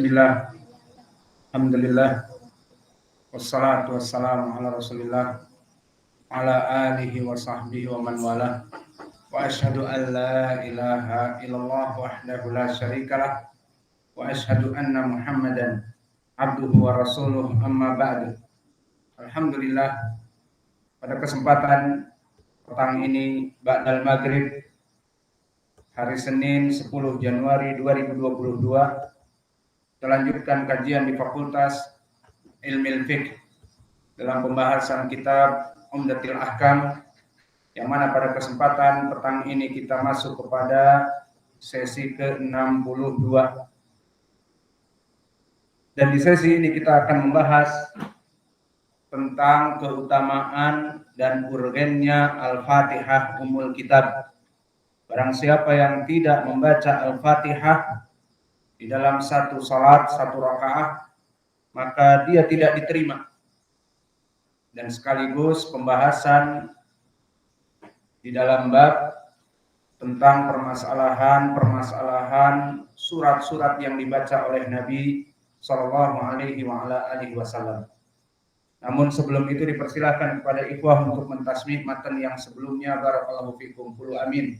Bismillah, alhamdulillah, wassalatu wassalamu ala rasulillah, ala alihi wa sahbihi wa man wala, wa ashhadu an la ilaha illallah wahdahu la syarikalah, wa ashhadu anna muhammadan abduhu wa rasuluh, amma ba'du. Alhamdulillah, pada kesempatan petang ini ba'dal maghrib hari Senin 10 Januari 2022, kita lanjutkan kajian di Fakultas Ilmu Fiqh dalam pembahasan kitab Umdatul Ahkam, yang mana pada kesempatan petang ini kita masuk kepada sesi ke-62. Dan di sesi ini kita akan membahas tentang keutamaan dan urgennya Al-Fatihah Ummul Kitab. Barang siapa yang tidak membaca Al-Fatihah di dalam satu salat, satu rakaat, maka dia tidak diterima. Dan sekaligus pembahasan di dalam bab tentang permasalahan surat-surat yang dibaca oleh Nabi Sallallahu Alaihi Wasallam. Namun sebelum itu dipersilahkan kepada ikhwah untuk mentasmih matan yang sebelumnya. Barakallahu fikum. Qulu amin.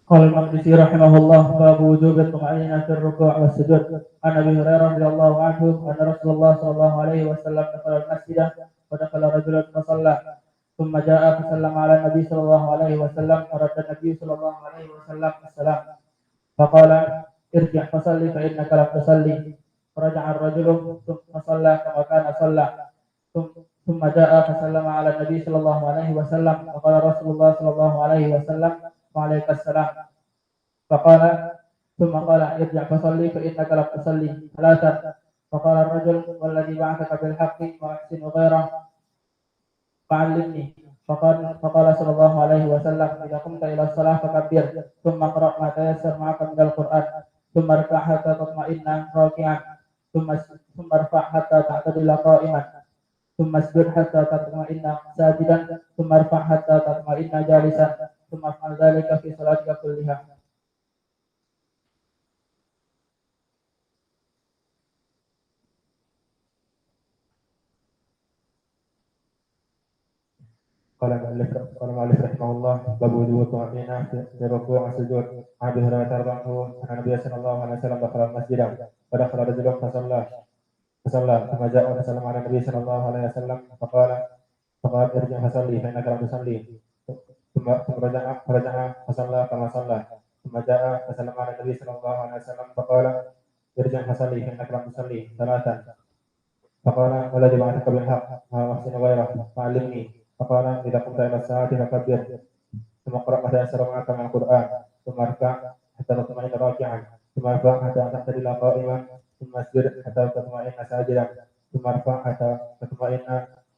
قال المقدسي رحمه الله باب وجوب الطمأنينة في الركوع والسجود. عن ابي هريره رضي الله عنه ان رسول الله صلى الله عليه وسلم دخل المسجد ودخل رجل فصلى ثم جاء فسلم على النبي صلى الله عليه وسلم فرد النبي صلى الله عليه وسلم السلام فقال ارجع فصلي فانك لم تصلي. فرجع الرجل ثم صلى كما كان صلى ثم جاء فسلم على النبي صلى الله عليه وسلم فقال رسول الله صلى الله عليه وسلم وعليك السلام. فقال ثم قال ارجع فصلي فإنك لم تصلي ثلاثا. فقال الرجل والذي بعثك بالحق وأحسن غيره فعلمني. فقال صلى الله عليه وسلم إذا قمت إلى الصلاة فكبر ثم اقرأ ما تيسر معك من القرآن ثم اركع حتى تطمئن راكعا ثم ارفع حتى تعتدل قائما ثم اسجد حتى تطمئن ساجدا ثم ارفع حتى تطمئن جالسا ثم افعل ذلك في صلاتك كلها. قال المؤلف رحمه الله باب وجوب الطمأنينة في الركوع والسجود. عن ابي هريرة رضي الله عنه أن النبي صلى الله عليه وسلم دخل المسجد فدخل رجل فصلى ثم جاء فسلم على النبي صلى الله عليه وسلم فقال ارجع فصلي فإنك لم تصلي. ثم فرجع فصلى كما صلى ثم جاء فسلم على النبي صلى الله عليه وسلم فقال ارجع فصلي فإنك لم تصلي ثلاثا. فقال والذي بعثك بالحق وأحسن غيره فعلمني. فقال إذا قمت إلى الصلاة فكبر ثم اقرأ ما تيسر معك من القرآن ثم اركع حتى تطمئن راكعا ثم ارفع حتى تعتدل قائما ثم اسجد حتى تطمئن ساجدا ثم ارفع حتى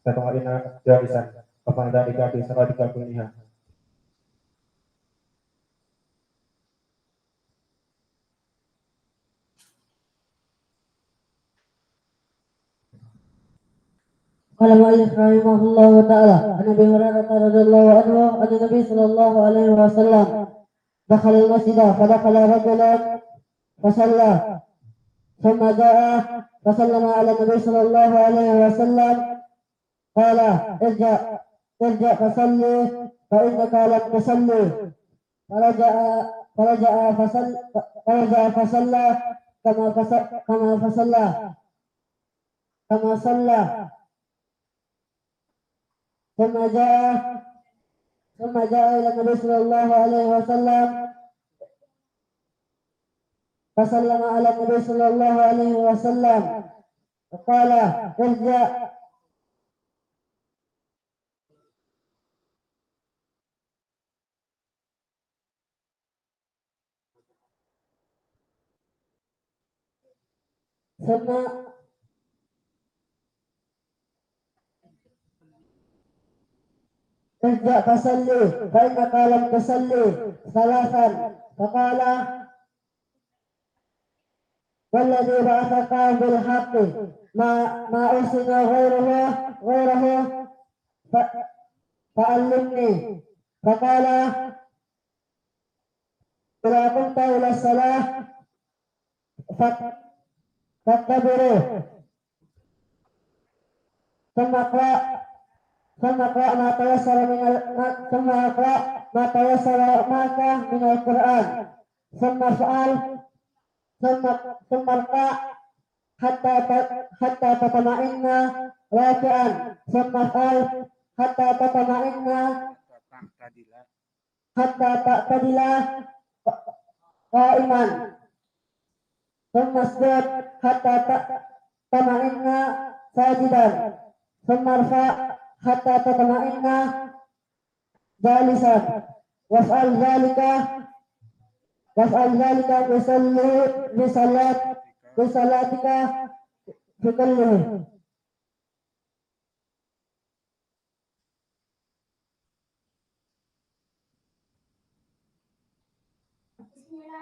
تطمئن جالسا وفعل ذلك في صلاتك كلها. قال المؤلف رحمه الله تعالى عن ابي هريره رضي الله عنه ان النبي صلى الله عليه وسلم دخل المسجد فدخل رجلا فصلى ثم جاء فسلم على النبي صلى الله عليه وسلم قال ارجع فصلي فانك لم تصلي. فرجع فصلى كما صلى ثم جاء إلى النبي صلى الله عليه وسلم فسلم على النبي صلى الله عليه وسلم وقال ارجع ثم ارجع فصلي فإنك لم تصلي ثلاثا. فقال والذي بعثك بالحق ما أحسن غيره فعلمني. فقال إذا قمت إلى الصلاة فاعتبروا ثم اقرأ ما تيسر ثم اقرأ ما تيسر معك من القرآن، ثم افعل ثم اركع حتى تطمئن راكعا، ثم افعل حتى تطمئن حتى تعتدل قائما، ثم اسجد حتى تطمئن ساجدا، ثم ارفع حتى تطمئن جالسا، وافعل ذلك بصلاتك في كله.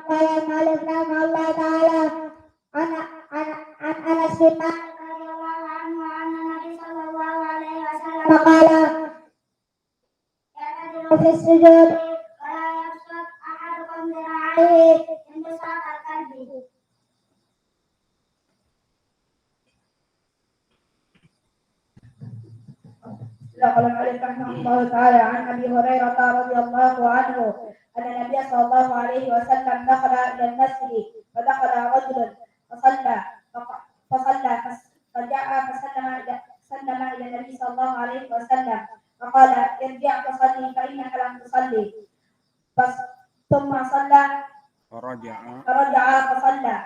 قال المؤلف رحمه الله تعالى عن انس بن مالك رضي الله عنه عن النبي صلى الله عليه وسلم قال: يعتدل في السجود ولا يبسط احدكم ذراعيه انبساط الكلب. قال المؤلف رحمه الله تعالى عن ابي هريره رضي الله عنه ان النبي صلى الله عليه وسلم دخل الى المسجد فدخل رجل فصلى فجاء فسلم الى النبي صلى الله عليه وسلم فقال: ارجع فصلي فانك لم تصلي. ثم صلى فرجع فصلى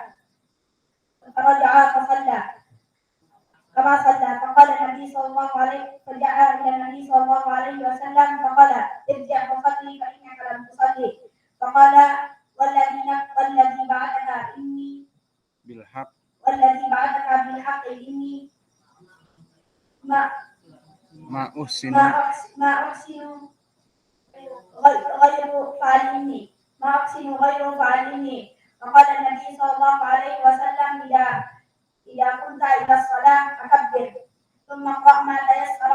كما صلى. فقال النبي صلى الله عليه فجاء الى النبي صلى الله عليه وسلم فقال: ارجع فصلي فانك لم تصلي. فقال: والذي بعثك بالحق اني ما احسن غير فعلمني. فقال النبي صلى الله عليه وسلم: إذا كنت إلى الصلاة فكبر، ثم اقرأ ما تيسر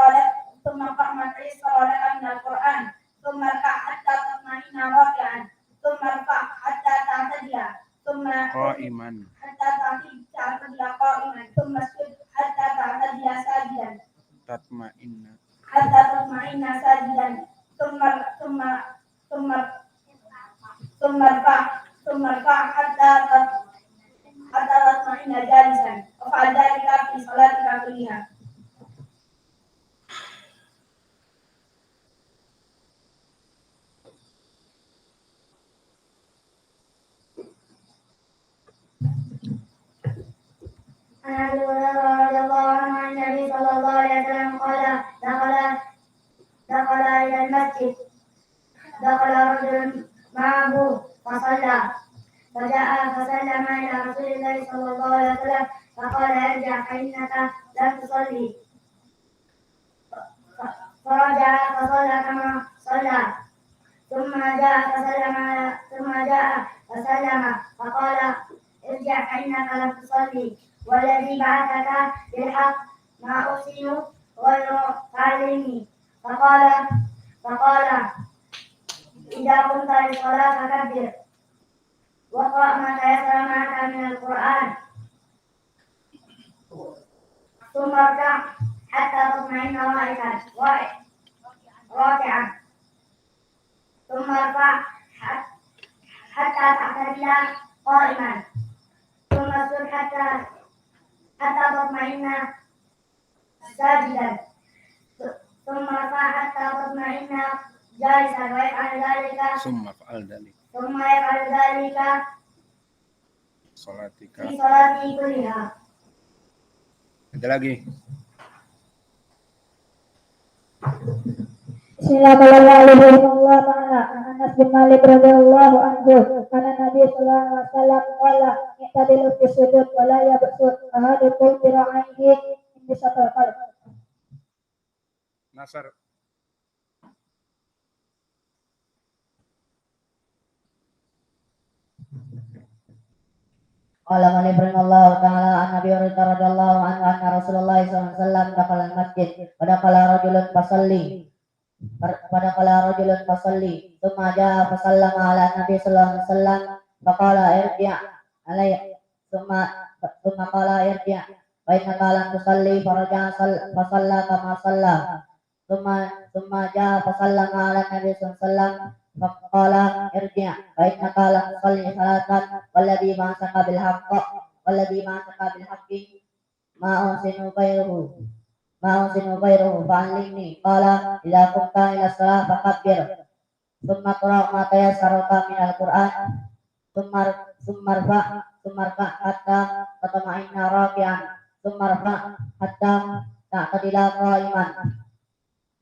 لك من القرآن، ثم اركع حتى تطمئن راكعا، ثم ارفع حتى تعتدل قائما، ثم اسجد حتى تعتدل ساجدا حتى تطمئن ساجدا، ثم ارفع حتى تطمئن جالسا، وافعل ذلك في صلاتك كلها. عن ابي هريره رضي الله عنه عن النبي صلى الله عليه وسلم قال: دخل الى المسجد رجل معه فصلى، فجاء فسلم الى رسول الله صلى الله عليه وسلم فقال: ارجع فانك لم تصلي. فرجع فصلى كما صلى، ثم جاء فسلم فقال: ارجع فانك لم تصلي، والذي بعثك بالحق ما أحسن غير فعلمني. فقال: إذا قمت للصلاة فكبر، واقرأ ما تيسر معك من القرآن، ثم اركع حتى تطمئن راكعا، ثم ارفع حتى تعتدل قائما، ثم اسجد حتى تطمئن ساجدا، ثم ارفع حتى تطمئن جالسا، ثم يفعل ذلك في صلاته كلها. Ada lagi. Bismillahirrahmanirrahim. Anas bin Malik radhiyallahu anhu kana Nabi sallallahu alaihi wasallam qala: "I'tadilu fi sujud wa la yabsut ahadukum dira'aihi min satal qalb." Nasar. Qala Malik rahimahullahu ta'ala an Nabi Hurairah radhiyallahu anhu anna Rasulullah sallallahu alaihi wasallam dakhala al-masjid wa dakhala rajulun fasalli thumma jaa fasallama ala Nabi sallallahu alaihi wasallam faqala irji' alayya thumma qala irji' fa innaka lam tusalli faraja'a fasalla kama salla thumma jaa fasallama ala Nabi sallallahu alaihi wasallam faqala irji' fa innaka lam tusalli salatan walladhi ma'asaka bil haqqi ma usinu ghairuhu fa'allimni qala idza qumta ila shalah fakabbir thumma qra' ma tayassara min al-Qur'an thumma rfa' hatta tatma'inna raki'an thumma rfa' hatta ta'tadila qa'iman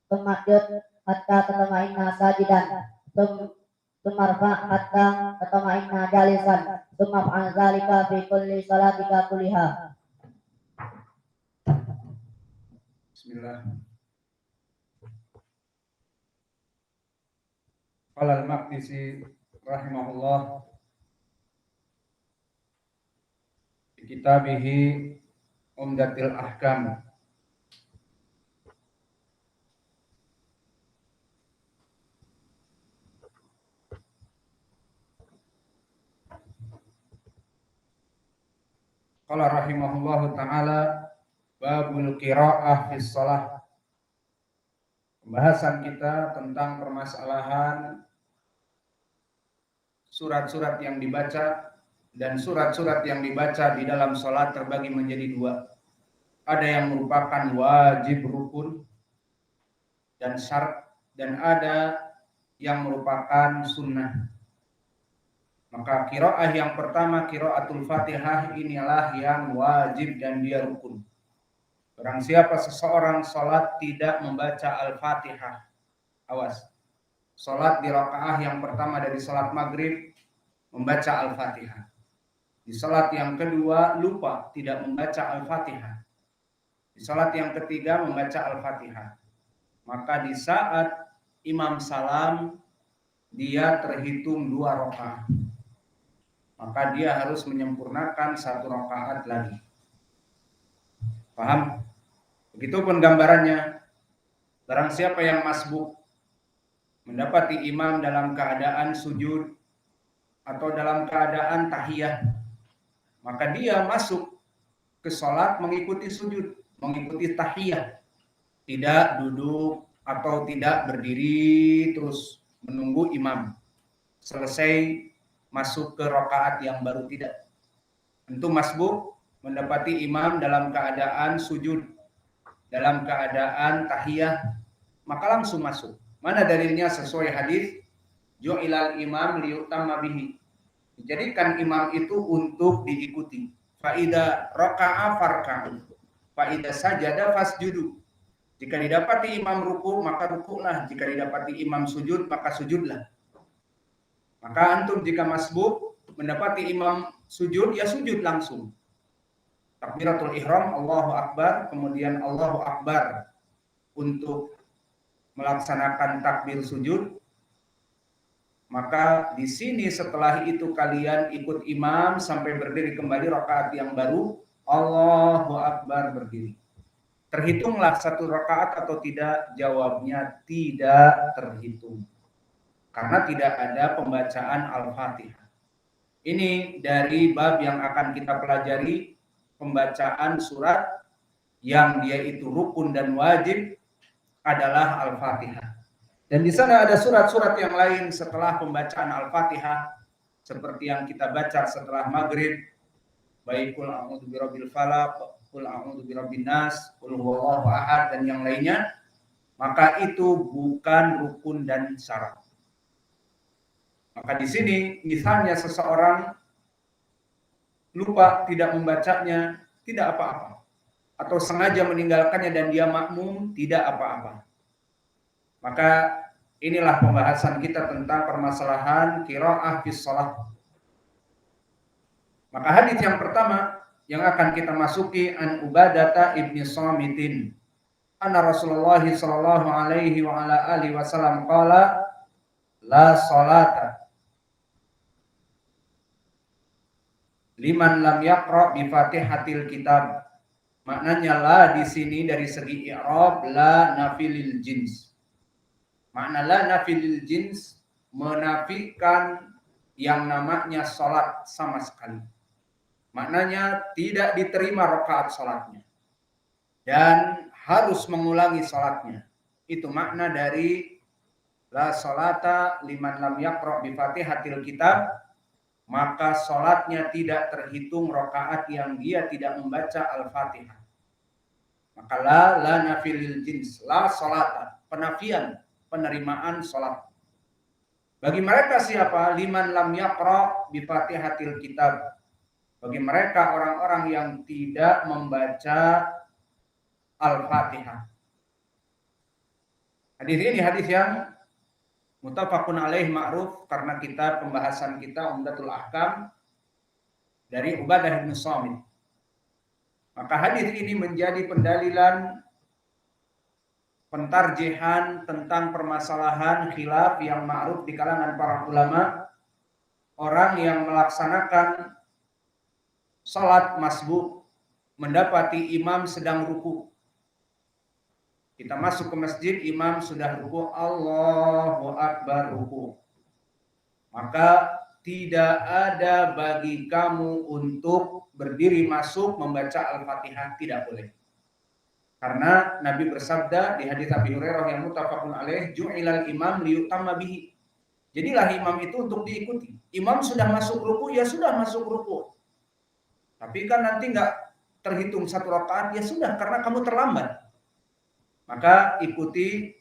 thumma jud hatta tatma'inna sajidan thumma rfa' hatta tatma'inna jalisan thumma fa'al dzalika fi kulli salatika kulliha. Bismillah. Qala al-Maqdisi rahimahullah fi kitabihi Umdatil Ahkam. Qala rahimahullahu ta'ala babul qiraah fi shalah. Pembahasan kita tentang permasalahan surat-surat yang dibaca dan surat-surat yang dibaca di dalam salat terbagi menjadi dua. Ada yang merupakan wajib rukun dan syarat dan ada yang merupakan sunnah. Maka qiraah yang pertama qiraatul Fatihah inilah yang wajib dan dia rukun. Barang siapa seseorang salat tidak membaca Al-Fatihah, awas. Salat di rakaah yang pertama dari salat maghrib membaca Al-Fatihah. Di salat yang kedua lupa tidak membaca Al-Fatihah. Di salat yang ketiga membaca Al-Fatihah. Maka di saat imam salam dia terhitung 2 rakaat. Maka dia harus menyempurnakan 1 rakaat lagi. Paham? Begitupun gambarannya. Barang siapa yang masbuk mendapati imam dalam keadaan sujud atau dalam keadaan tahiyah, maka dia masuk ke salat mengikuti sujud, mengikuti tahiyah. Tidak duduk atau tidak berdiri terus menunggu imam selesai masuk ke rakaat yang baru, tidak. Tentu masbuk mendapati imam dalam keadaan sujud, dalam keadaan tahiyah, maka langsung masuk. Mana dalilnya? Sesuai hadis ju'ilal imam liyutamma bihi. Dijadikan imam itu untuk diikuti. Fa idza raka'a farka'u, fa idza sajada fasjudu. Jika didapati imam ruku maka rukuklah, jika didapati imam sujud maka sujudlah. Maka antum jika masbuk mendapati imam sujud ya sujud langsung. Takbiratul ihram, Allahu Akbar, kemudian Allahu Akbar untuk melaksanakan takbir sujud. Maka di sini setelah itu kalian ikut imam sampai berdiri kembali rakaat yang baru, Allahu Akbar berdiri. Terhitunglah 1 rakaat atau tidak? Jawabnya tidak terhitung. Karena tidak ada pembacaan Al-Fatihah. Ini dari bab yang akan kita pelajari, pembacaan surat yang dia itu rukun dan wajib adalah Al-Fatihah. Dan di sana ada surat-surat yang lain setelah pembacaan Al-Fatihah seperti yang kita baca setelah maghrib, baik qul a'udzu birabbil falaq, qul a'udzu birabbin nas, qul huwallahu ahad dan yang lainnya. Maka itu bukan rukun dan syarat. Maka di sini misalnya seseorang lupa tidak membacanya, tidak apa-apa. Atau sengaja meninggalkannya dan dia makmum, tidak apa-apa. Maka inilah pembahasan kita tentang permasalahan qiraah fi shalah. Maka hadis yang pertama yang akan kita masuki an Ubadah ibni Shamitin. Anna Rasulullah sallallahu alaihi wa ala alihi wasallam qala la salata liman lam yaqra bi Fatihatil kitab. Maknanya la di sini dari segi i'rab la nafilil jins. Makna la nafilil jins menafikan yang namanya salat sama sekali. Maknanya tidak diterima rakaat salatnya dan harus mengulangi salatnya. Itu makna dari la salata liman lam yaqra bi Fatihatil kitab. Maka sholatnya tidak terhitung rakaat yang dia tidak membaca Al-Fatihah. Maka la nafilil jins, la sholata, penafian, penerimaan sholat. Bagi mereka siapa? Liman lam yaqra bi Fatihatil kitab. Bagi mereka orang-orang yang tidak membaca Al-Fatihah. Hadis ini hadis yang muttafaqun alaih ma'ruf karena pembahasan kita Umdatul Ahkam dari Ubadah bin Samit. Maka hadis ini menjadi pendalilan pentarjihan tentang permasalahan khilaf yang ma'ruf di kalangan para ulama, orang yang melaksanakan salat masbuk mendapati imam sedang ruku. Kita masuk ke masjid, imam sudah ruku, Allahu Akbar ruku. Maka tidak ada bagi kamu untuk berdiri masuk membaca Al-Fatihah, tidak boleh. Karena Nabi bersabda di hadits Abi Hurairah yang muttafaqun alaih, ju'ilal imam liyutamma bihi. Jadilah imam itu untuk diikuti. Imam sudah masuk ruku, ya sudah masuk ruku. Tapi kan nanti enggak terhitung satu rakaat, ya sudah karena kamu terlambat. Maka ikuti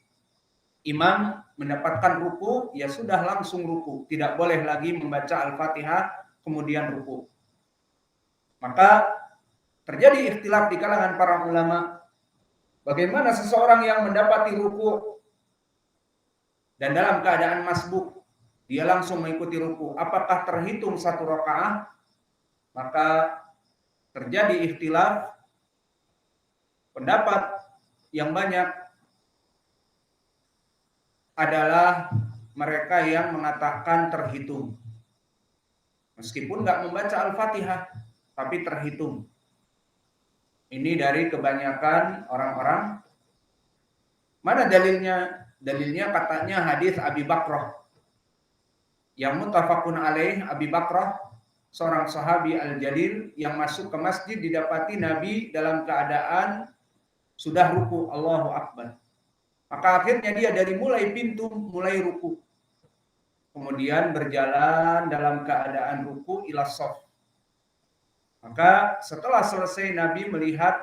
imam mendapatkan ruku, ya sudah langsung ruku. Tidak boleh lagi membaca Al-Fatihah kemudian ruku. Maka terjadi ikhtilaf di kalangan para ulama. Bagaimana seseorang yang mendapati ruku dan dalam keadaan masbuk, dia langsung mengikuti ruku. Apakah terhitung satu rakaat? Maka terjadi ikhtilaf. Pendapat yang banyak adalah mereka yang mengatakan terhitung. Meskipun nggak membaca Al-Fatihah, tapi terhitung. Ini dari kebanyakan orang-orang. Mana dalilnya? Dalilnya katanya hadis Abi Bakrah. Yang muttafaqun alaih, Abi Bakrah, seorang sahabi al-jalil yang masuk ke masjid didapati Nabi dalam keadaan sudah ruku, Allahu Akbar. Maka akhirnya dia dari mulai pintu, mulai ruku. Kemudian berjalan dalam keadaan ruku ila shaf. Maka setelah selesai Nabi melihat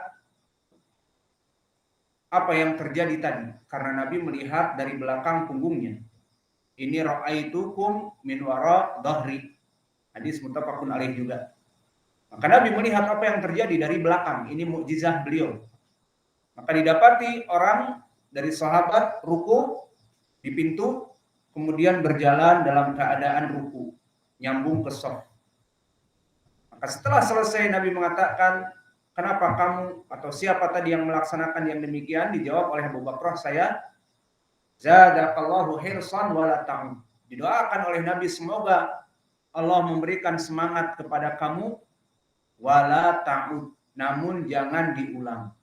apa yang terjadi tadi. Karena Nabi melihat dari belakang punggungnya. Ini ra'aitukum min wara dhahri. Hadis muttafaqun alaih juga. Maka Nabi melihat apa yang terjadi dari belakang. Ini mukjizah beliau. Maka didapati orang dari sahabat ruku di pintu, kemudian berjalan dalam keadaan ruku, nyambung ke shaf. Maka setelah selesai Nabi mengatakan, kenapa kamu atau siapa tadi yang melaksanakan yang demikian? Dijawab oleh Abu Bakrah, saya. Zadakallahu hirsan wala ta'ud. Didoakan oleh Nabi semoga Allah memberikan semangat kepada kamu, wala ta'ud, namun jangan diulang.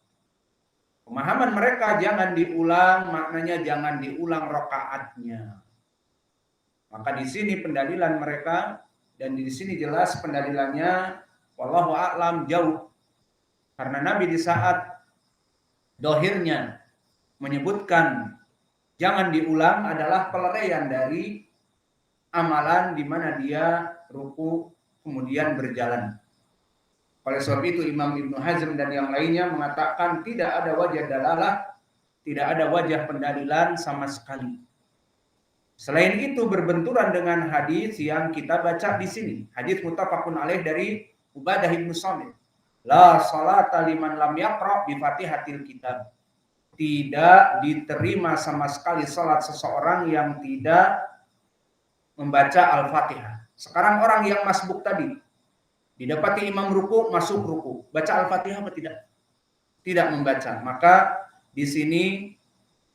Pemahaman mereka jangan diulang, maknanya jangan diulang rakaatnya. Maka di sini pendalilan mereka, dan di sini jelas pendalilannya, wallahu a'lam, jauh. Karena Nabi di saat dohirnya menyebutkan jangan diulang adalah peleraian dari amalan di mana dia ruku kemudian berjalan. Oleh sebab itu Imam Ibnu Hazm dan yang lainnya mengatakan tidak ada wajah dalalah, tidak ada wajah pendalilan sama sekali. Selain itu berbenturan dengan hadis yang kita baca di sini. Hadis muttafaqun alaih dari Ubadah bin Samit. La salata liman lam yaqra bi Fatihatil kitab. Tidak diterima sama sekali salat seseorang yang tidak membaca Al-Fatihah. Sekarang orang yang masbuk tadi didapati imam ruku, masuk ruku. Baca Al-Fatihah apa tidak? Tidak membaca. Maka di sini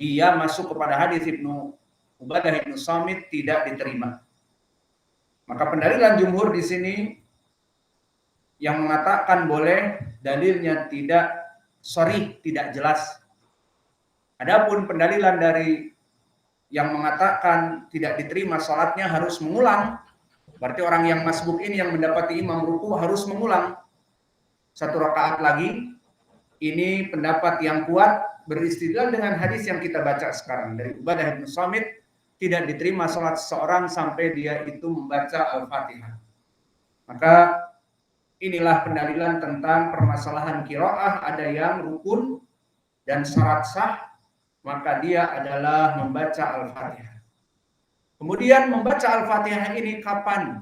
dia masuk kepada hadis Ibnu Ubadah bin Samit tidak diterima. Maka pendalilan jumhur di sini yang mengatakan boleh, dalilnya tidak sharih, tidak jelas. Adapun pendalilan dari yang mengatakan tidak diterima sholatnya harus mengulang, berarti orang yang masbuk ini yang mendapati imam ruku harus mengulang 1 rakaat lagi. Ini pendapat yang kuat beristidlal dengan hadis yang kita baca sekarang dari Ubadah bin Samit, tidak diterima sholat seseorang sampai dia itu membaca Al-Fatihah. Maka inilah pendalilan tentang permasalahan qiraah, ada yang rukun dan syarat sah, maka dia adalah membaca Al-Fatihah. Kemudian membaca Al-Fatihah ini kapan?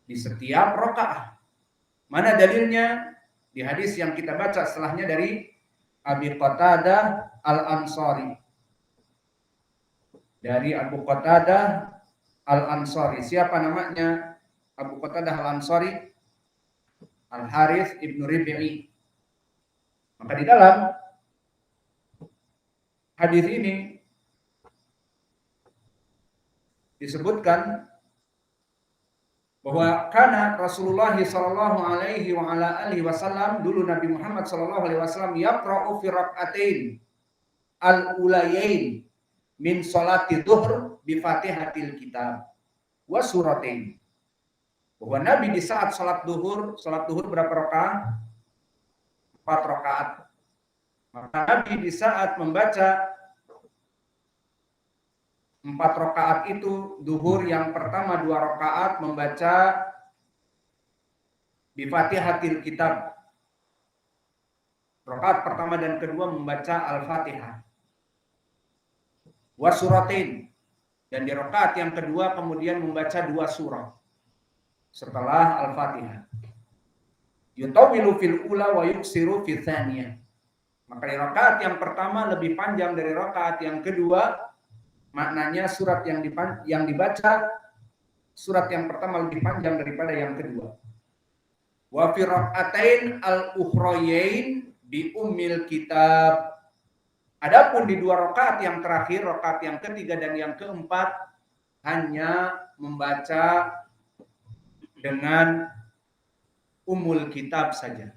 Di setiap rakaat. Mana dalilnya? Di hadis yang kita baca setelahnya dari Abi Qatadah Al-Ansari. Dari Abu Qatadah Al-Ansari. Siapa namanya? Abu Qatadah Al-Ansari, Al-Harith Ibnu Rib'i. Maka di dalam hadis ini disebutkan bahwa karena Rasulullah sallallahu alaihi wa ala alihi wasallam, dulu Nabi Muhammad sallallahu alaihi wasallam yaqra'u fi rak'atain al-ulayain min salati dhuhr bi Fatihatil Kitab wa suratain. Bahwa Nabi di saat salat duhur berapa rakaat? 4 rakaat. Maka Nabi di saat membaca 4 rakaat itu, duhur yang pertama 2 rakaat membaca bi Fatihatil Kitab. Rakaat pertama dan kedua membaca Al-Fatihah. Wa suratain. Dan di rakaat yang kedua kemudian membaca 2 surah setelah Al-Fatihah. Yutawilu fil ula wa yuksiru fil tsaniyah. Maka di rakaat yang pertama lebih panjang dari rakaat yang kedua. Maknanya surat yang dibaca, surat yang pertama lebih panjang daripada yang kedua. Wa fi rak'atain al-ukhrayain bi ummil kitab. Adapun di 2 rakaat yang terakhir, rakaat yang ketiga dan yang keempat, hanya membaca dengan ummul kitab saja.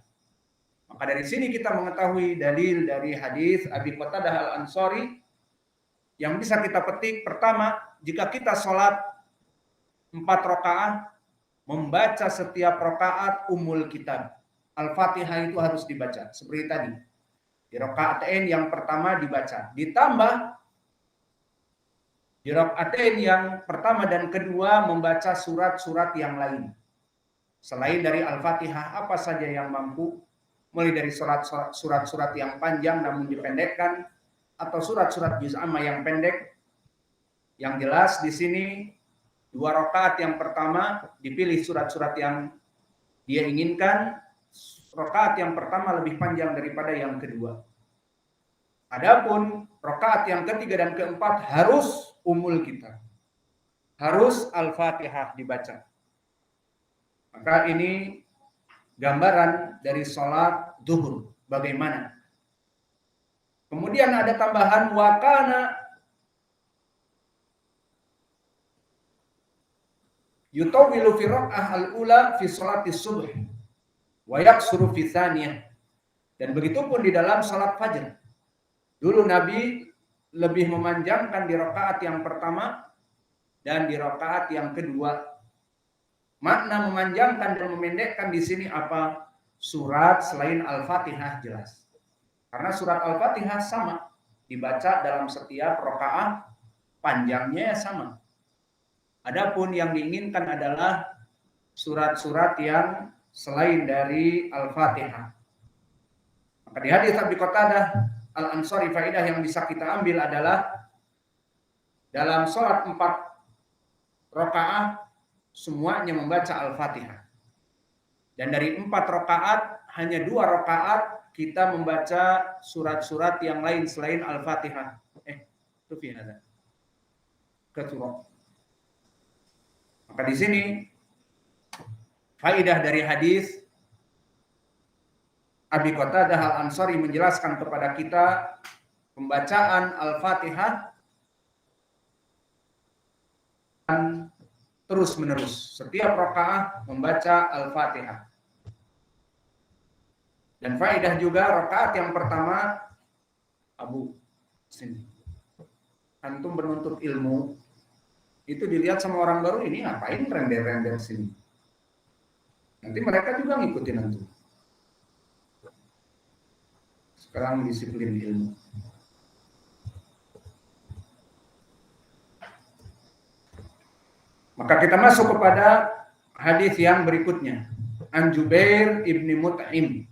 Maka dari sini kita mengetahui dalil dari hadis Abi Qatadah Al-Ansari yang bisa kita petik. Pertama, jika kita sholat 4 rakaat, membaca setiap rakaat ummul kitab. Al-Fatihah itu harus dibaca. Seperti tadi. Di rakaatain yang pertama dibaca. Ditambah, di rakaatain yang pertama dan kedua membaca surat-surat yang lain. Selain dari Al-Fatihah, apa saja yang mampu. Mulai dari surat-surat yang panjang namun dipendekkan, atau surat-surat juz amma yang pendek. Yang jelas di sini 2 rakaat yang pertama dipilih surat-surat yang dia inginkan. Rakaat yang pertama lebih panjang daripada yang kedua. Adapun rakaat yang ketiga dan keempat harus ummul kitab. Harus Al-Fatihah dibaca. Maka ini gambaran dari sholat zuhur. Bagaimana? Kemudian ada tambahan wakana yutawilu fi rak'ah al-ula fi sholati subuh wa yaksuru fi tsaniyah. Dan begitu pun di dalam salat fajar. Dulu Nabi lebih memanjangkan di rakaat yang pertama dan di rakaat yang kedua. Makna memanjangkan dan memendekkan di sini apa? Surat selain Al-Fatihah jelas. Karena surat Al-Fatihah sama dibaca dalam setiap rakaat, panjangnya sama. Adapun yang diinginkan adalah surat-surat yang selain dari Al-Fatihah. Maka di hadis Abi Qatadah Al-Ansari, faedah yang bisa kita ambil adalah dalam sholat 4 rakaat semuanya membaca Al-Fatihah. Dan dari 4 rakaat hanya 2 rakaat kita membaca surat-surat yang lain selain Al-Fatihah. Itu fi hada. Keturah. Maka di sini faedah dari hadis Abi Qatadah Al-Ansari menjelaskan kepada kita pembacaan Al-Fatihah terus menerus. Setiap rakaat membaca Al-Fatihah. Dan faedah juga rakaat yang pertama, Abu, sini. Antum menuntut ilmu, itu dilihat sama orang baru, ini ngapain render-render sini. Nanti mereka juga ngikutin antum. Sekarang disiplin ilmu. Maka kita masuk kepada hadis yang berikutnya. An Jubair ibni Mut'im.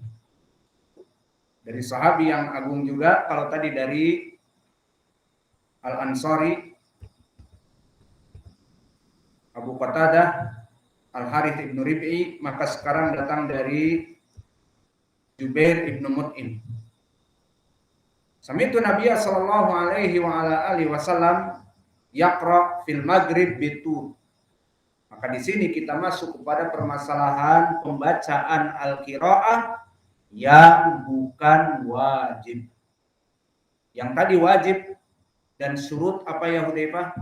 Dari sahabi yang agung juga, kalau tadi dari Al-Ansari, Abu Qatadah, Al-Harith ibn Rib'i, maka sekarang datang dari Jubair ibn Mut'im. Sami'tu Nabiya sallallahu alaihi wa ala alihi wasallam yaqra fil maghrib bitu. Maka di sini kita masuk kepada permasalahan pembacaan al-qiraah yang bukan wajib. Yang tadi wajib dan syurut apa ya Hudzaifah?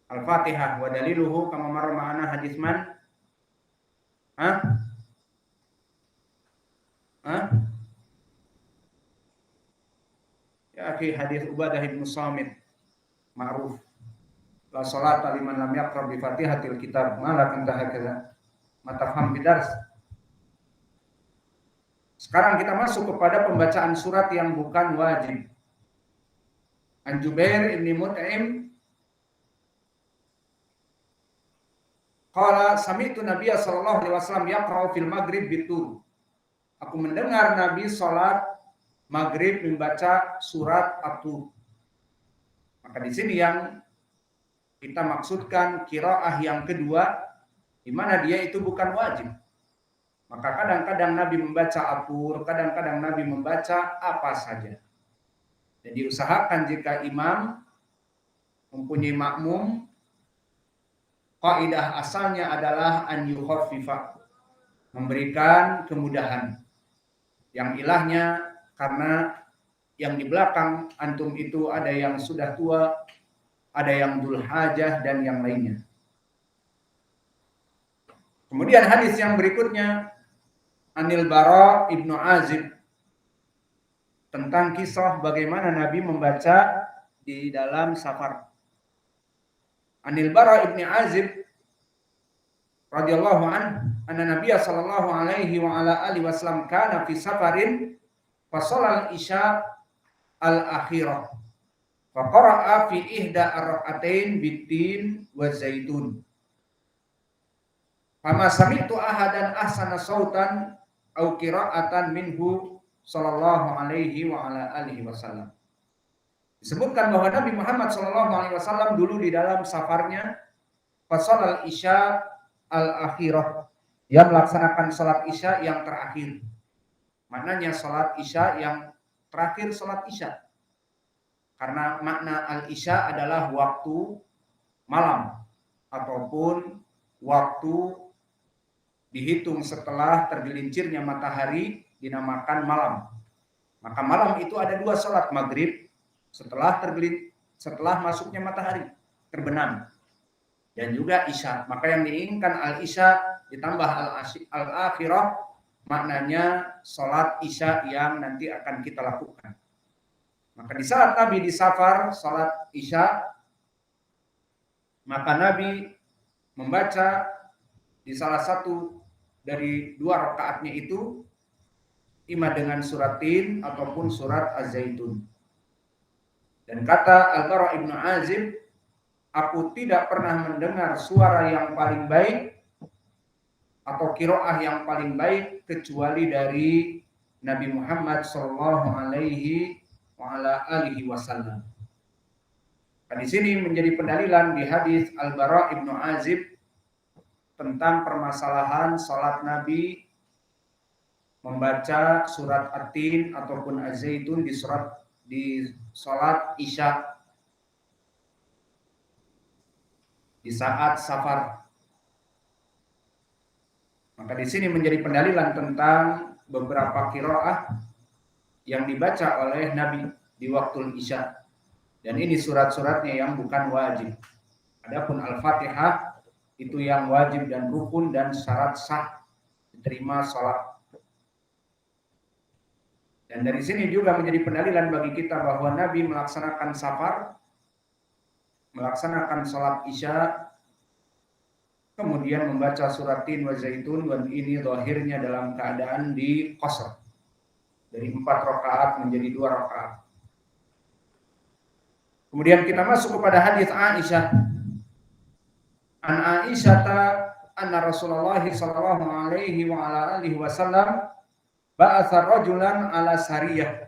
Al-Fatihah wa daliluhu kama marra ma'ana hadis man? Ya akhi, hadis Ubadah bin Samit ma'ruf. La salata liman lam yaqra bi Fatihatil kitab malak entah hakala. Matafham bidars. Sekarang kita masuk kepada pembacaan surat yang bukan wajib. An Jubair ibn Mut'im qala sami'tu Nabiyya sallallahu alaihi wasallam yaqra'u fil maghrib bitur. Aku mendengar Nabi salat maghrib membaca surat At-Tur. Maka di sini yang kita maksudkan qiraah yang kedua, di mana dia itu bukan wajib. Maka kadang-kadang Nabi membaca At-Tur, kadang-kadang Nabi membaca apa saja. Jadi usahakan jika imam mempunyai makmum, kaidah asalnya adalah an yukhaffifa, memberikan kemudahan. Yang ilahnya karena yang di belakang antum itu ada yang sudah tua, ada yang dzul hajah dan yang lainnya. Kemudian hadis yang berikutnya Anil Bara ibnu Azib, tentang kisah bagaimana Nabi membaca di dalam safar. Anil Bara ibnu Azib radhiyallahu anna Nabiy sallallahu alaihi wa ala alihi wasallam kana fi safarin fa shalal isya al-akhirah fa qara'a fi ihda ar-rak'atain bitin wa zaitun. Fama sami'tu ahadan ahsana sautan au qira'atan minhu sallallahu alaihi wa ala alihi wasallam. Disebutkan bahwa Nabi Muhammad sallallahu alaihi wasallam dulu di dalam safarnya fasal isya al-akhirah, dia melaksanakan salat isya yang terakhir. Maknanya salat isya yang terakhir salat isya. Karena makna al-isya adalah waktu malam ataupun waktu dihitung setelah tergelincirnya matahari dinamakan malam. Maka malam itu ada dua salat, maghrib setelah masuknya matahari terbenam, dan juga isya. Maka yang diinginkan al-isya ditambah al-akhirah, maknanya salat isya yang nanti akan kita lakukan. Maka di saat Nabi di safar salat isya, maka Nabi membaca di salah satu dari dua rakaatnya itu ima dengan surat Tin ataupun surat Az-Zaitun. Dan kata Al-Bara ibnu Azib, aku tidak pernah mendengar suara yang paling baik atau qiraah yang paling baik kecuali dari Nabi Muhammad sallallahu alaihi wa ala alihi wasallam. Di sini menjadi pendalilan di hadis Al-Bara ibnu Azib tentang permasalahan salat Nabi membaca surat At-Tin ataupun Az-Zaitun di salat isya di saat safar. Maka di sini menjadi pendalilan tentang beberapa qiraah yang dibaca oleh Nabi di waktu isya. Dan ini surat-suratnya yang bukan wajib. Adapun Al-Fatihah itu yang wajib dan rukun dan syarat sah diterima sholat. Dan dari sini juga menjadi pendalilan bagi kita bahwa Nabi melaksanakan safar, melaksanakan sholat isya, kemudian membaca surat Tin wa Zaitun, dan ini zahirnya dalam keadaan di qasr. Dari 4 rakaat menjadi 2 rakaat. Kemudian kita masuk kepada hadis Aisyah. An Aisyah anna Rasulullah sallallahu alaihi wa ala alihi wasallam ba'atha rajulan ala sariyah.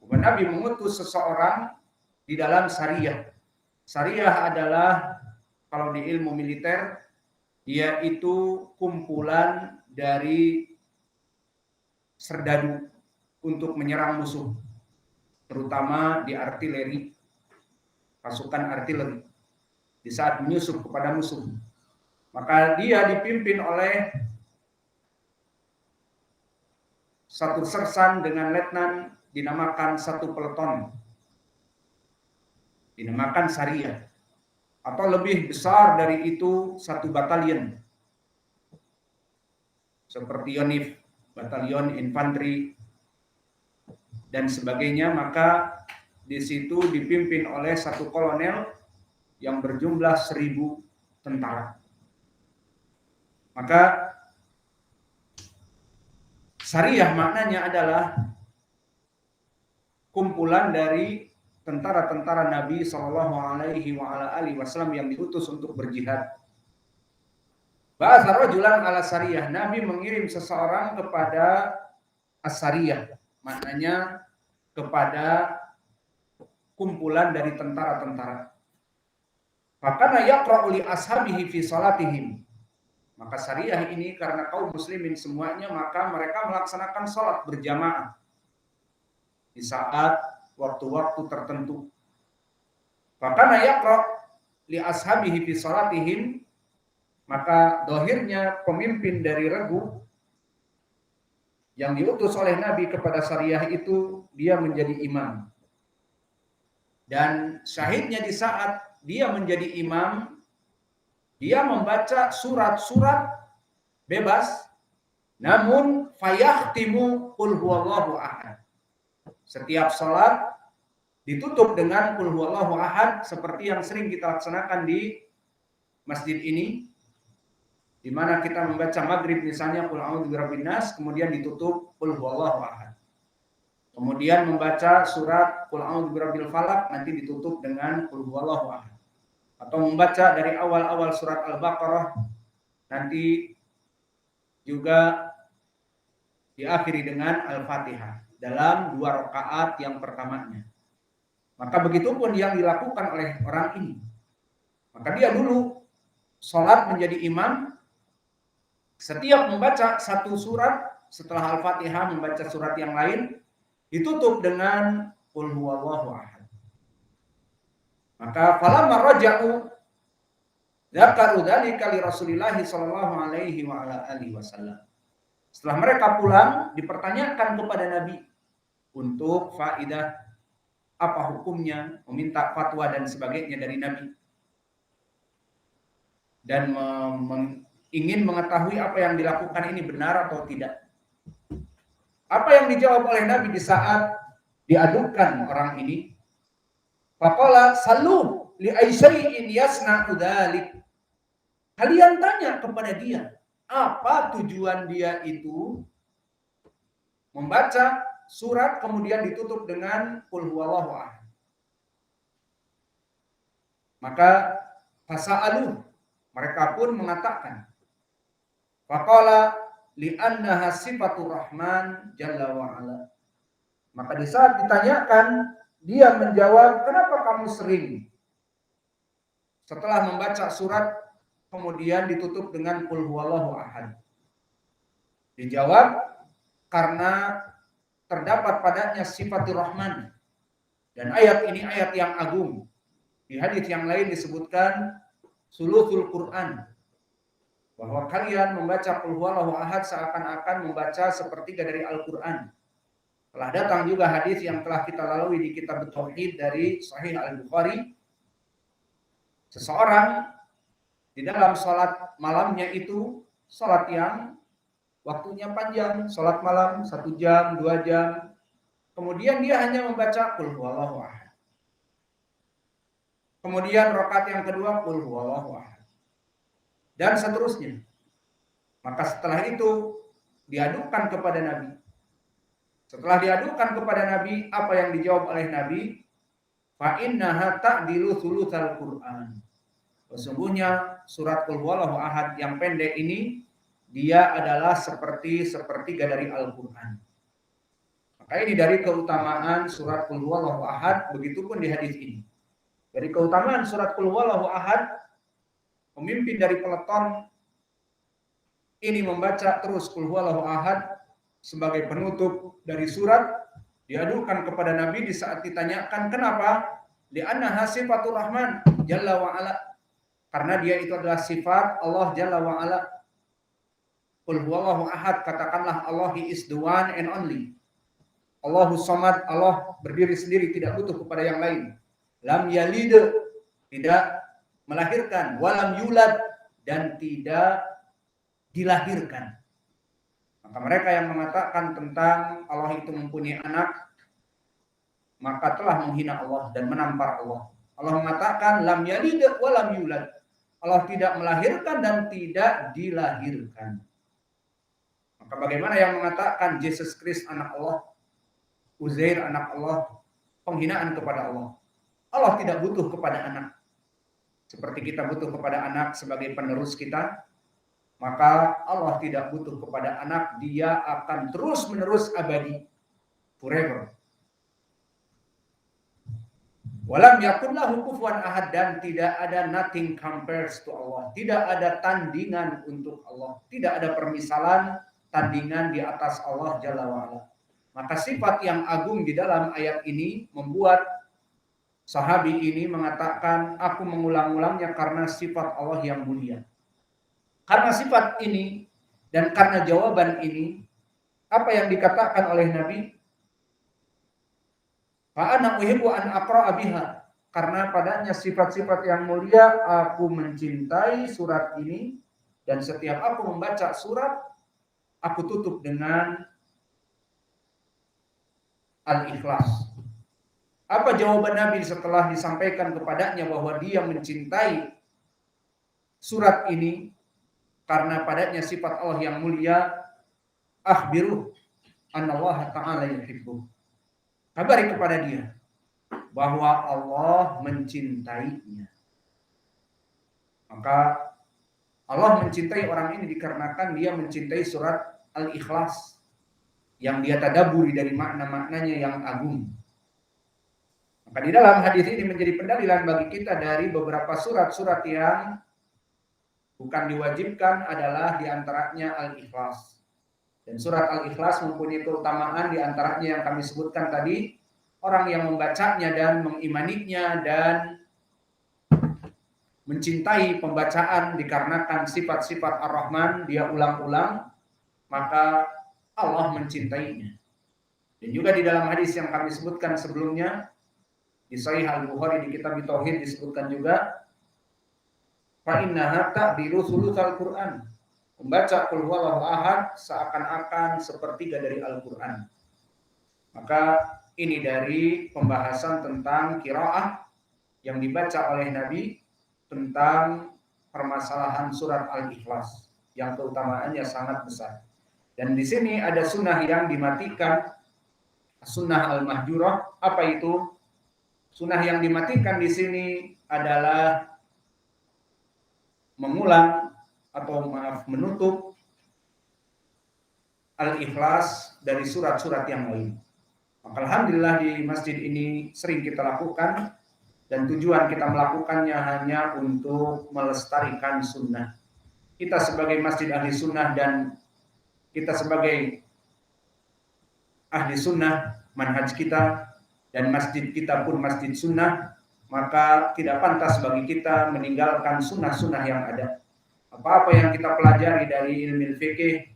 Nabi mengutus seseorang di dalam sariyah. Sariyah adalah kalau di ilmu militer yaitu kumpulan dari serdadu untuk menyerang musuh, terutama di artileri, pasukan artileri di saat menyusup kepada musuh. Maka dia dipimpin oleh satu sersan dengan letnan, dinamakan satu peleton, dinamakan sariyah, atau lebih besar dari itu satu batalion, seperti Yonif, batalion infanteri dan sebagainya. Maka di situ dipimpin oleh satu kolonel yang berjumlah 1000 tentara. Maka sariyah maknanya adalah kumpulan dari tentara-tentara Nabi Shallallahu Alaihi Wasallam yang diutus untuk berjihad. Ba'atha rajulan ala sariyah. Nabi mengirim seseorang kepada as-sariyah, maknanya kepada kumpulan dari tentara-tentara. Fakana yaqra'u li ashabihi fi salatihim. Maka sariyah ini karena kaum muslimin semuanya, maka mereka melaksanakan salat berjamaah di saat waktu-waktu tertentu. Fakana yaqra' li ashabihi fi salatihim. Maka dohirnya pemimpin dari regu yang diutus oleh Nabi kepada sariyah itu, dia menjadi imam. Dan syahidnya di saat dia menjadi imam, dia membaca surat-surat bebas, namun fayahtimu qul huwallahu ahad. Setiap salat ditutup dengan qul huwallahu ahad, seperti yang sering kita laksanakan di masjid ini, di mana kita membaca maghrib misalnya qul a'udzu birabbin nas, kemudian ditutup qul huwallahu ahad. Kemudian membaca surat qul a'udzu birabbil falaq, nanti ditutup dengan qul huwallahu ahad. Atau membaca dari awal-awal surat Al-Baqarah, nanti juga diakhiri dengan Al-Fatihah dalam 2 rakaat yang pertamanya. Maka begitupun yang dilakukan oleh orang ini. Maka dia dulu sholat menjadi imam, setiap membaca satu surat, setelah Al-Fatihah membaca surat yang lain, ditutup dengan qul huwallahu ahad. Maka falamma raja'u dzakaru dzalika li Rasulillah sallallahu alaihi wa ala alihi wasallam. Setelah mereka pulang, dipertanyakan kepada Nabi untuk faidah apa hukumnya, meminta fatwa dan sebagainya dari Nabi. Dan ingin mengetahui apa yang dilakukan ini benar atau tidak. Apa yang dijawab oleh Nabi di saat diadukan orang ini? Faqala sallu li aysai'in yasna'u dzalik. Kalian tanya kepada dia, apa tujuan dia itu membaca surat kemudian ditutup dengan qul huwallahu ahad. Maka fasa'alu, mereka pun mengatakan, faqala li'annaha sifatur rahman jalla wa ala. Maka di saat ditanyakan, dia menjawab, kenapa kamu sering setelah membaca surat kemudian ditutup dengan qul huwallahu ahad? Dijawab, karena terdapat padanya sifatur rahman. Dan ayat ini ayat yang agung. Di hadis yang lain disebutkan sulusul Quran, bahwa kalian membaca qul huwallahu ahad seakan-akan membaca sepertiga dari Al-Quran. Telah datang juga hadis yang telah kita lalui di kitab Tauhid dari Sahih Al-Bukhari. Seseorang di dalam sholat malamnya itu sholat yang waktunya panjang, sholat malam 1 jam, 2 jam, kemudian dia hanya membaca qul huwallahu ahad. Kemudian rakaat yang kedua qul huwallahu ahad. Dan seterusnya. Maka setelah itu diadukan kepada Nabi. Setelah diadukan kepada Nabi, apa yang dijawab oleh Nabi? Fa innaha ta'dilu thulutsal Qur'an. Sesungguhnya surat Qul Huwallahu Ahad yang pendek ini dia adalah seperti sepertiga dari Al-Qur'an. Maka ini dari keutamaan surat Qul Huwallahu Ahad, begitupun di hadis ini. Dari keutamaan surat Qul Huwallahu Ahad, pemimpin dari peleton ini membaca terus Qul Huwallahu Ahad sebagai penutup dari surat, diadukan kepada Nabi di saat ditanyakan kenapa? Li'annaha sifatur Rahman Jalla wa Ala. Karena dia itu adalah sifat Allah Jalla wa Ala. Qul huwallahu ahad, katakanlah Allah is the one and only. Allahus samad, Allah berdiri sendiri, tidak butuh kepada yang lain. Lam yalid, tidak melahirkan. Walam yulad, dan tidak dilahirkan. Maka mereka yang mengatakan tentang Allah itu mempunyai anak, maka telah menghina Allah dan menampar Allah. Allah mengatakan lam yalid walam yulad. Allah tidak melahirkan dan tidak dilahirkan. Maka bagaimana yang mengatakan Yesus Kristus anak Allah, Uzair anak Allah, penghinaan kepada Allah. Allah tidak butuh kepada anak. Seperti kita butuh kepada anak sebagai penerus kita, maka Allah tidak butuh kepada anak, dia akan terus menerus abadi, forever. Walam yakun lahu kufuwan ahad, dan tidak ada nothing compares to Allah. Tidak ada tandingan untuk Allah. Tidak ada permisalan tandingan di atas Allah Jalla wa'ala. Maka sifat yang agung di dalam ayat ini membuat sahabi ini mengatakan, aku mengulang-ulangnya karena sifat Allah yang mulia. Karena sifat ini dan karena jawaban ini, apa yang dikatakan oleh Nabi? Fa'ana uhibbu an aqra'a biha, karena padanya sifat-sifat yang mulia, aku mencintai surat ini, dan setiap aku membaca surat, aku tutup dengan Al-Ikhlas. Apa jawaban Nabi setelah disampaikan kepadanya bahwa dia mencintai surat ini karena padanya sifat Allah yang mulia? Akhbiruh annallaha ta'ala yuhibbuh. Kabari kepada dia bahwa Allah mencintainya. Maka Allah mencintai orang ini dikarenakan dia mencintai surat Al-Ikhlas yang dia tadaburi dari makna-maknanya yang agung. Maka di dalam hadis ini menjadi pendalilan bagi kita dari beberapa surat-surat yang bukan diwajibkan adalah diantaranya Al-Ikhlas. Dan surat Al-Ikhlas mempunyai keutamaan diantaranya yang kami sebutkan tadi, orang yang membacanya dan mengimaninya dan mencintai pembacaan dikarenakan sifat-sifat Ar-Rahman dia ulang-ulang, maka Allah mencintainya. Dan juga di dalam hadis yang kami sebutkan sebelumnya, di Sahih Al-Bukhari di kitab Tauhid disebutkan juga, fa innaha ta'dilu thulutsal Qur'an. Membaca Qul Huwallahu Ahad seakan-akan sepertiga dari Al-Qur'an. Maka ini dari pembahasan tentang qiraah yang dibaca oleh Nabi tentang permasalahan surat Al-Ikhlas yang keutamaannya sangat besar. Dan di sini ada sunnah yang dimatikan, sunnah al-mahjurah. Apa itu? Sunnah yang dimatikan di sini adalah mengulang atau menutup Al-Ikhlas dari surat-surat yang lain. Maka alhamdulillah di masjid ini sering kita lakukan, dan tujuan kita melakukannya hanya untuk melestarikan sunnah. Kita sebagai masjid ahli sunnah dan kita sebagai ahli sunnah, manhaj kita dan masjid kita pun masjid sunnah, maka tidak pantas bagi kita meninggalkan sunnah-sunnah yang ada. Apa-apa yang kita pelajari dari ilmu fikih,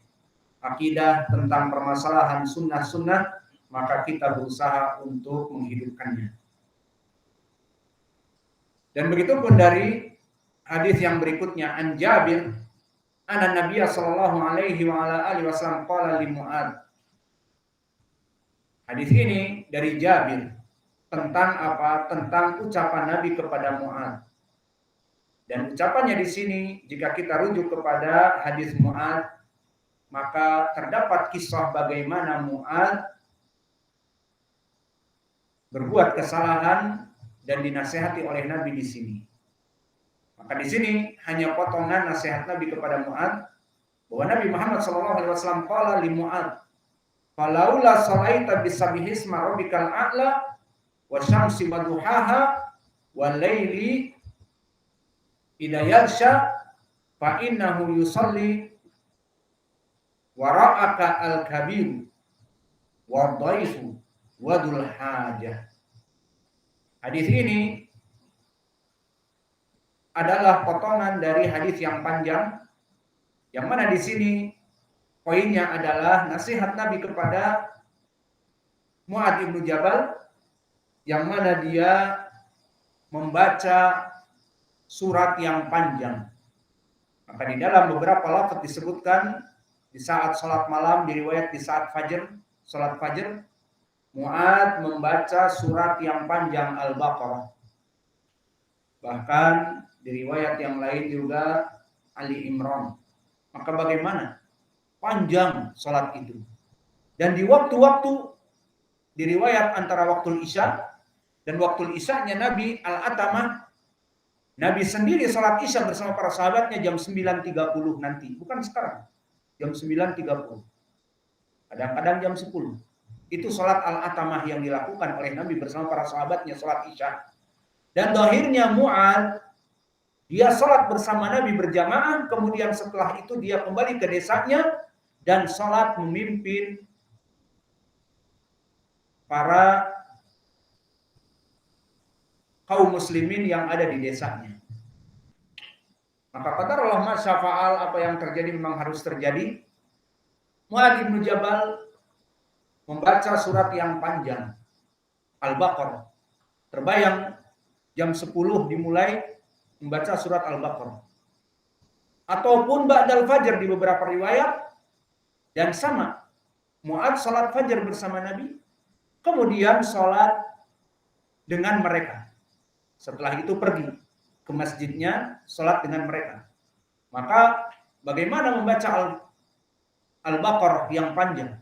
akidah tentang permasalahan sunnah-sunnah, maka kita berusaha untuk menghidupkannya. Dan begitu pun dari hadis yang berikutnya, an Jabir anna Nabiy sallallahu alaihi wa ala alihi wasallam qala li Mu'adz. Hadis ini dari Jabir tentang apa? Tentang ucapan Nabi kepada Mu'adz. Dan ucapannya di sini jika kita rujuk kepada hadis Mu'adz, maka terdapat kisah bagaimana Mu'adz berbuat kesalahan dan dinasihati oleh Nabi di sini. Maka di sini hanya potongan nasihat Nabi kepada Mu'adz bahwa Nabi Muhammad SAW qala li Mu'adz, "Falaula salaita bisabihisma rabbikal a'la wa syamsi wa duhaha wal laili idza yaghsha fa innahu yusalli wara'aka al-kabir wa dhaifu wa dzul hajah." Hadis ini adalah potongan dari hadis yang panjang, yang mana di sini poinnya adalah nasihat Nabi kepada Mu'adz bin Jabal, yang mana dia membaca surat yang panjang. Maka di dalam beberapa lafaz disebutkan di saat sholat malam, di riwayat di saat fajr, sholat fajr, Mu'adz membaca surat yang panjang Al-Baqarah. Bahkan di riwayat yang lain juga Ali Imran. Maka bagaimana? Panjang sholat itu. Dan di waktu-waktu, di riwayat antara waktu Isya dan waktu Isya'nya Nabi Al-Atamah, Nabi sendiri sholat Isya bersama para sahabatnya jam 9.30 nanti. Bukan sekarang, jam 9.30. Kadang-kadang jam 10. Itu sholat Al-Atamah yang dilakukan oleh Nabi bersama para sahabatnya, sholat Isya. Dan akhirnya Mu'adz, dia sholat bersama Nabi berjamaah, kemudian setelah itu dia kembali ke desanya dan sholat memimpin para kaum muslimin yang ada di desanya. Maka qadarullah ma syafa'al, apa yang terjadi memang harus terjadi. Mu'adz bin Jabal membaca surat yang panjang Al-Baqarah. Terbayang jam 10 dimulai membaca surat Al-Baqarah. Ataupun ba'dal fajar di beberapa riwayat. Dan sama, Mu'adz salat fajar bersama Nabi, kemudian salat dengan mereka. Setelah itu pergi ke masjidnya, salat dengan mereka. Maka bagaimana membaca Al-Baqarah yang panjang?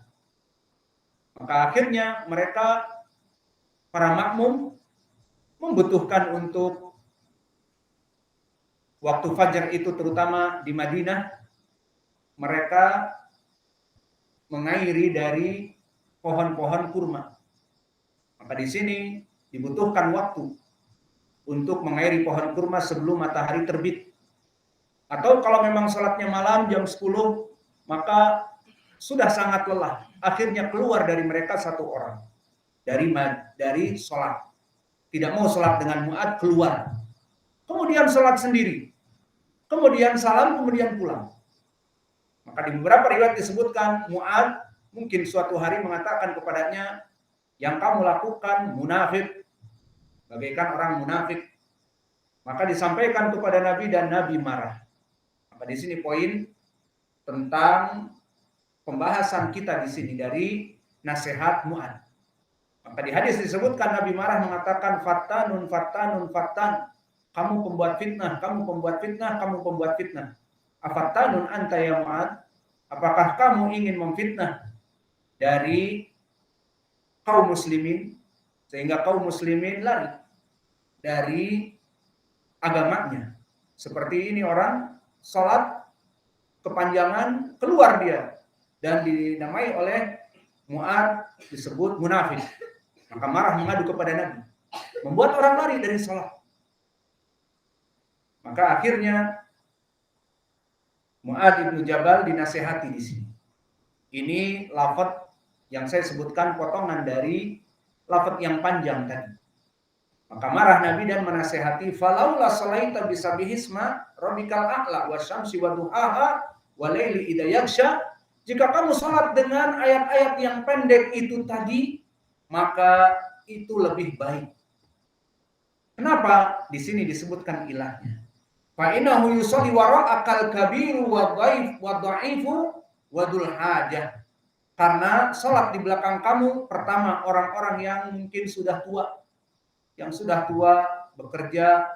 Maka akhirnya mereka, para makmum, membutuhkan untuk waktu fajar itu, terutama di Madinah, mereka mengairi dari pohon-pohon kurma. Maka di sini dibutuhkan waktu untuk mengairi pohon kurma sebelum matahari terbit. Atau kalau memang sholatnya malam jam 10, maka sudah sangat lelah. Akhirnya keluar dari mereka satu orang dari sholat. Tidak mau sholat dengan Mu'adz, keluar. Kemudian sholat sendiri. Kemudian salam, kemudian pulang. Maka di beberapa riwayat disebutkan Mu'adz mungkin suatu hari mengatakan kepadanya, yang kamu lakukan munafik, bagaikan orang munafik. Maka disampaikan kepada Nabi dan Nabi marah. Maka di sini poin tentang pembahasan kita di sini dari nasihat Mu'adz. Maka di hadis disebutkan Nabi marah mengatakan fattanun fattanun fattan. Kamu pembuat fitnah, kamu pembuat fitnah, kamu pembuat fitnah. Afattanun anta ya Mu'adz? Apakah kamu ingin memfitnah dari kaum muslimin sehingga kaum muslimin lari dari agamanya? Seperti ini orang salat kepanjangan, keluar dia dan dinamai oleh Mu'adz disebut munafik. Maka marah mengadu kepada Nabi, membuat orang lari dari salat. Maka akhirnya Mu'adz bin Jabal dinasihati di sini. Ini lafaz yang saya sebutkan potongan dari lafaz yang panjang tadi. Maka marah Nabi dan menasihati, falaula salaita bisabihisma rabbikal a'la wasyamsi wa duhaha wa laili idza yaghsha. Jika kamu salat dengan ayat-ayat yang pendek itu tadi, maka itu lebih baik. Kenapa di sini disebutkan ilahnya? Fa innahu yusalli wara'akal kabiru wa dhaif wa dha'ifu wa dzul hajah. Karena salat di belakang kamu pertama orang-orang yang mungkin sudah tua, bekerja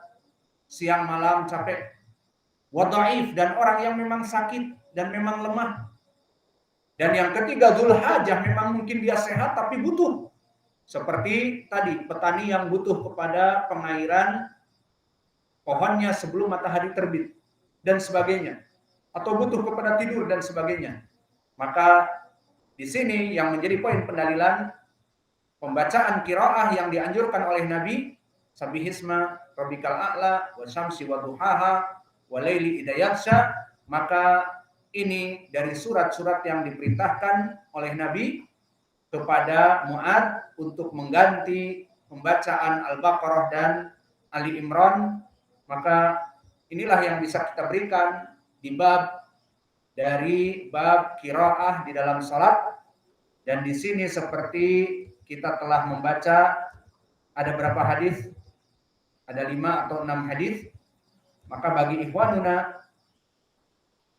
siang malam capek. Wa dhaif, dan orang yang memang sakit dan memang lemah. Dan yang ketiga dzul hajah, memang mungkin dia sehat tapi butuh. Seperti tadi petani yang butuh kepada pengairan pohonnya sebelum matahari terbit dan sebagainya, atau butuh kepada tidur dan sebagainya. Maka di sini yang menjadi poin pendalilan pembacaan qiraah yang dianjurkan oleh Nabi, Sabbihisma rabbikal a'la wa syamsi wa duhaha wa laili idza yaghsha, maka ini dari surat-surat yang diperintahkan oleh Nabi kepada Mu'adz untuk mengganti pembacaan Al-Baqarah dan Ali Imran. Maka inilah yang bisa kita berikan di dari bab qiraah di dalam salat. Dan di sini seperti kita telah membaca ada berapa hadis? Ada 5 atau 6 hadis. Maka bagi ikhwanuna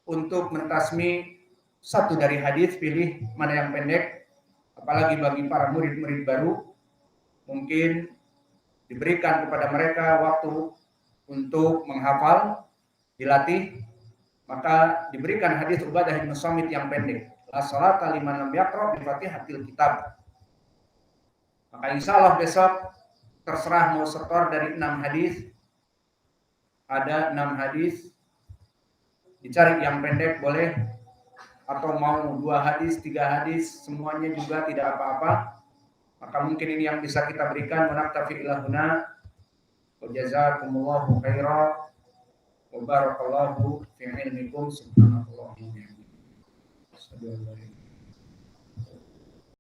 untuk mentasmi satu dari hadis, pilih mana yang pendek. Apalagi bagi para murid-murid baru, mungkin diberikan kepada mereka waktu untuk menghafal, dilatih, maka diberikan hadis Ubadah bin Samit yang pendek. La sholata liman lam yaqra bi Fatihatil Kitab. Maka insya Allah besok terserah mau setor dari 6 hadis. Ada 6 hadis, dicari yang pendek boleh, atau mau 2 hadis, 3 hadis, semuanya juga tidak apa-apa. Maka mungkin ini yang bisa kita berikan. Munaktafi ilahuna wa jazakumullahu khairan wa barakallahu fi ilmikum subhanallah.